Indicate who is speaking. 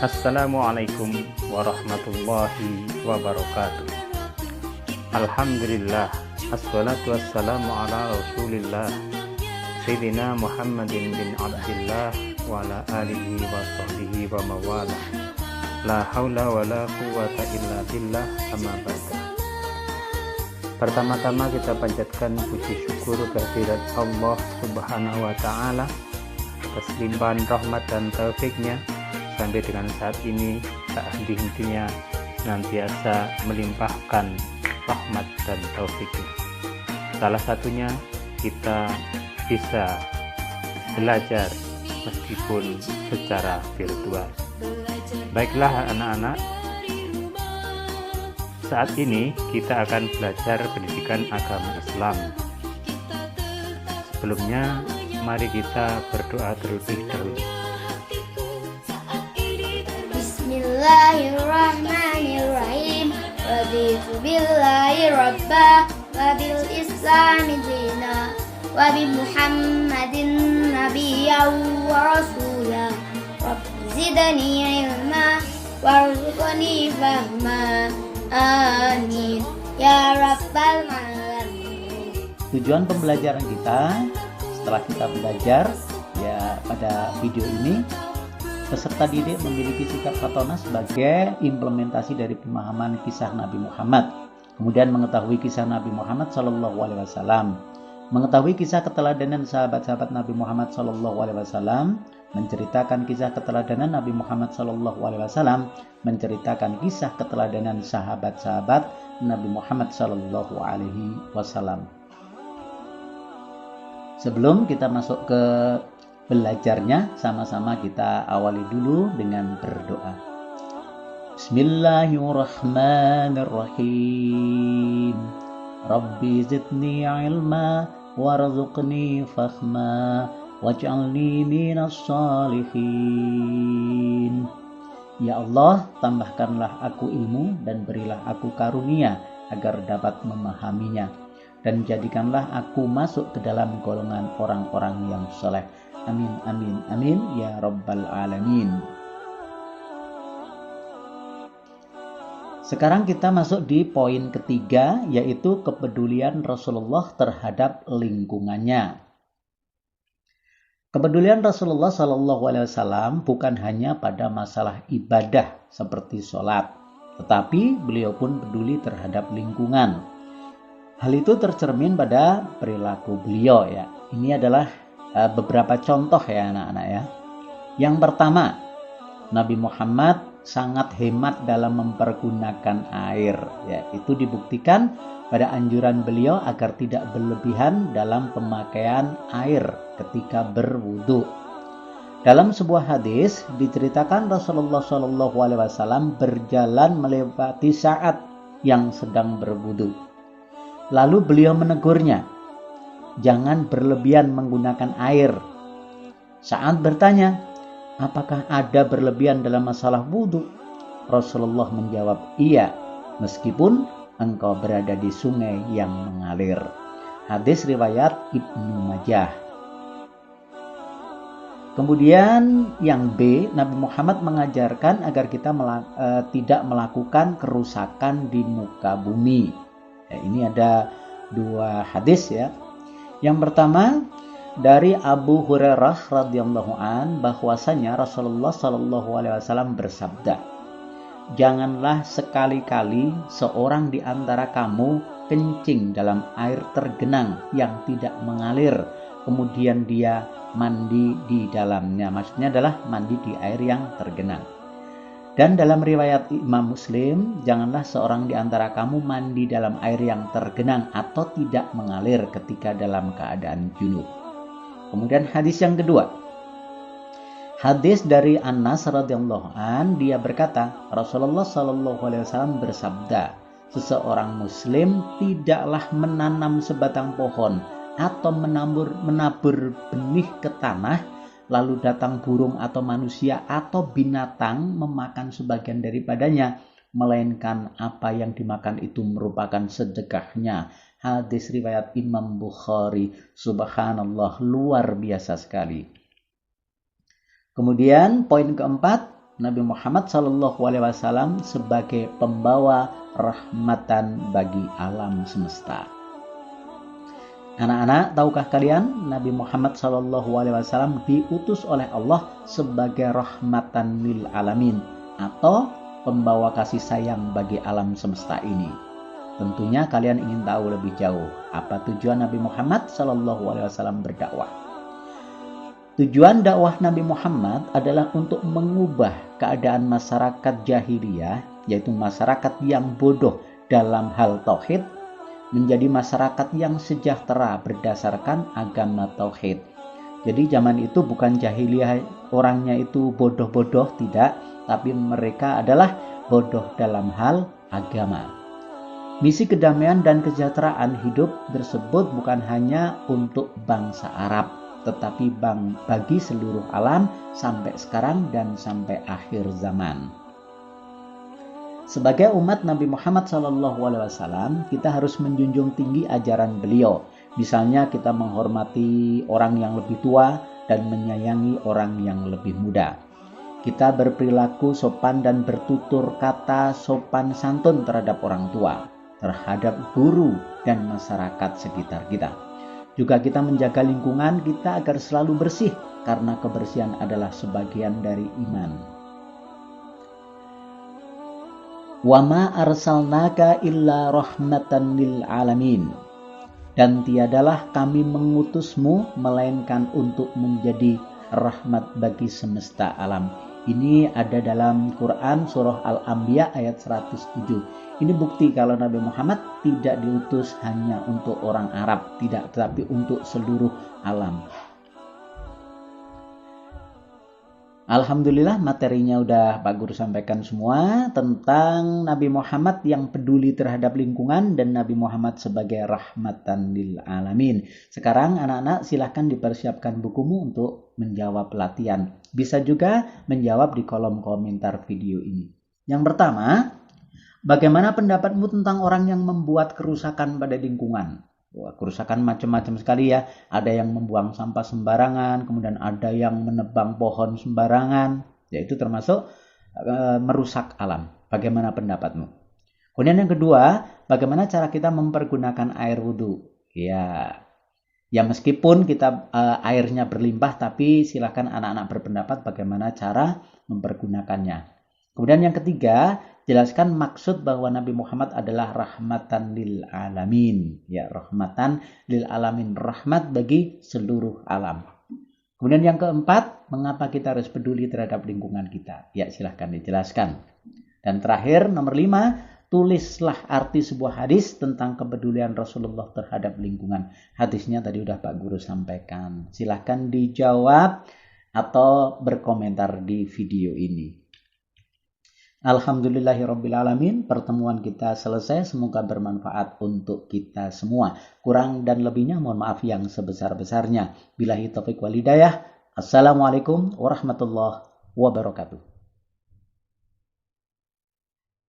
Speaker 1: Assalamualaikum warahmatullahi wabarakatuh. Alhamdulillah, assalatu wassalamu ala rasulillah Sayyidina Muhammadin bin Abdillah wa ala alihi wa sahbihi wa mawala. La haula wa la quwata illa billah, amma ba'da. Pertama-tama kita panjatkan puji syukur kehadirat Allah Subhanahu wa ta'ala atas limpahan rahmat dan taufiknya sampai dengan saat ini, tak henti-hentinya senantiasa melimpahkan rahmat dan taufiknya. Salah satunya kita bisa belajar meskipun secara virtual. Baiklah anak-anak, saat ini kita akan belajar pendidikan agama Islam. Sebelumnya, mari kita berdoa terlebih dahulu.
Speaker 2: Bismillahirrahmanirrahim. Raditu billahi rabba wa bil islami dina wa bi Muhammadin nabiyyan wa rasula. Rabbi zidni ilma warzuqni fahma. Amin ya rabbal alamin.
Speaker 3: Tujuan pembelajaran kita setelah kita belajar ya pada video ini, peserta didik memiliki sikap fatona sebagai implementasi dari pemahaman kisah Nabi Muhammad. Kemudian mengetahui kisah Nabi Muhammad SAW, mengetahui kisah keteladanan sahabat-sahabat Nabi Muhammad SAW, menceritakan kisah keteladanan Nabi Muhammad SAW, menceritakan kisah keteladanan sahabat-sahabat Nabi Muhammad SAW. Sebelum kita masuk ke belajarnya, sama-sama kita awali dulu dengan berdoa. Bismillahirrahmanirrahim. Rabbi zidni ilma warzuqni fahma waj'alni minas salihin. Ya Allah, tambahkanlah aku ilmu dan berilah aku karunia agar dapat memahaminya, dan jadikanlah aku masuk ke dalam golongan orang-orang yang saleh. Amin, amin, amin, ya rabbal alamin. Sekarang kita masuk di poin ketiga, yaitu kepedulian Rasulullah terhadap lingkungannya. Kepedulian Rasulullah SAW bukan hanya pada masalah ibadah seperti sholat, tetapi beliau pun peduli terhadap lingkungan. Hal itu tercermin pada perilaku beliau ya. Ini adalah beberapa contoh ya anak-anak ya. Yang pertama, Nabi Muhammad sangat hemat dalam mempergunakan air ya. Itu dibuktikan pada anjuran beliau agar tidak berlebihan dalam pemakaian air ketika berwudu. Dalam sebuah hadis diceritakan Rasulullah SAW berjalan melewati saat yang sedang berwudu. Lalu beliau menegurnya, jangan berlebihan menggunakan air. Saat bertanya, apakah ada berlebihan dalam masalah wudu? Rasulullah menjawab, iya, meskipun engkau berada di sungai yang mengalir. Hadis riwayat Ibnu Majah. Kemudian yang B, Nabi Muhammad mengajarkan agar kita tidak melakukan kerusakan di muka bumi. Ya, ini ada dua hadis ya. Yang pertama dari Abu Hurairah radhiyallahu an bahwasanya Rasulullah SAW bersabda, janganlah sekali-kali seorang di antara kamu kencing dalam air tergenang yang tidak mengalir, kemudian dia mandi di dalamnya. Maksudnya adalah mandi di air yang tergenang. Dan dalam riwayat Imam Muslim, janganlah seorang di antara kamu mandi dalam air yang tergenang atau tidak mengalir ketika dalam keadaan junub. Kemudian hadis yang kedua, hadis dari Anas radhiyallahu an, dia berkata, Rasulullah SAW bersabda, seseorang muslim tidaklah menanam sebatang pohon atau menabur benih ke tanah, lalu datang burung atau manusia atau binatang memakan sebagian daripadanya, melainkan apa yang dimakan itu merupakan sedekahnya. Hadis riwayat Imam Bukhari. Subhanallah, luar biasa sekali. Kemudian poin keempat, Nabi Muhammad SAW sebagai pembawa rahmatan bagi alam semesta. Anak-anak, tahukah kalian Nabi Muhammad SAW diutus oleh Allah sebagai rahmatan lil alamin atau pembawa kasih sayang bagi alam semesta ini? Tentunya kalian ingin tahu lebih jauh apa tujuan Nabi Muhammad SAW berdakwah. Tujuan dakwah Nabi Muhammad adalah untuk mengubah keadaan masyarakat jahiliyah, yaitu masyarakat yang bodoh dalam hal tauhid, menjadi masyarakat yang sejahtera berdasarkan agama tauhid. Jadi zaman itu bukan jahiliyah orangnya itu bodoh-bodoh, tidak, tapi mereka adalah bodoh dalam hal agama. Misi kedamaian dan kesejahteraan hidup tersebut bukan hanya untuk bangsa Arab, tetapi bagi seluruh alam sampai sekarang dan sampai akhir zaman. Sebagai umat Nabi Muhammad SAW, kita harus menjunjung tinggi ajaran beliau. Misalnya kita menghormati orang yang lebih tua dan menyayangi orang yang lebih muda. Kita berperilaku sopan dan bertutur kata sopan santun terhadap orang tua, terhadap guru dan masyarakat sekitar kita. Juga kita menjaga lingkungan kita agar selalu bersih, karena kebersihan adalah sebagian dari iman. Wa ma arsalnaka illa rahmatan lil alamin. Dan tiadalah kami mengutusmu melainkan untuk menjadi rahmat bagi semesta alam. Ini ada dalam Quran surah Al-Anbiya ayat 107. Ini bukti kalau Nabi Muhammad tidak diutus hanya untuk orang Arab, tidak, tetapi untuk seluruh alam. Alhamdulillah materinya udah Pak Guru sampaikan semua tentang Nabi Muhammad yang peduli terhadap lingkungan dan Nabi Muhammad sebagai rahmatan lil alamin. Sekarang anak-anak silahkan dipersiapkan bukumu untuk menjawab latihan. Bisa juga menjawab di kolom komentar video ini. Yang pertama, bagaimana pendapatmu tentang orang yang membuat kerusakan pada lingkungan? Wah, kerusakan macam-macam sekali ya. Ada yang membuang sampah sembarangan, kemudian ada yang menebang pohon sembarangan. Ya, itu termasuk merusak alam. Bagaimana pendapatmu? Kemudian yang kedua, bagaimana cara kita mempergunakan air wudhu? Ya meskipun kita airnya berlimpah, tapi silakan anak-anak berpendapat bagaimana cara mempergunakannya. Kemudian yang ketiga, jelaskan maksud bahwa Nabi Muhammad adalah rahmatan lil alamin. Ya, rahmatan lil alamin, rahmat bagi seluruh alam. Kemudian yang keempat, mengapa kita harus peduli terhadap lingkungan kita? Ya, silahkan dijelaskan. Dan terakhir, nomor 5, tulislah arti sebuah hadis tentang kepedulian Rasulullah terhadap lingkungan. Hadisnya tadi udah Pak Guru sampaikan. Silahkan dijawab atau berkomentar di video ini. Alhamdulillahirrabbilalamin, pertemuan kita selesai, semoga bermanfaat untuk kita semua. Kurang dan lebihnya mohon maaf yang sebesar-besarnya. Billahi taufiq wal hidayah. Assalamualaikum warahmatullahi wabarakatuh.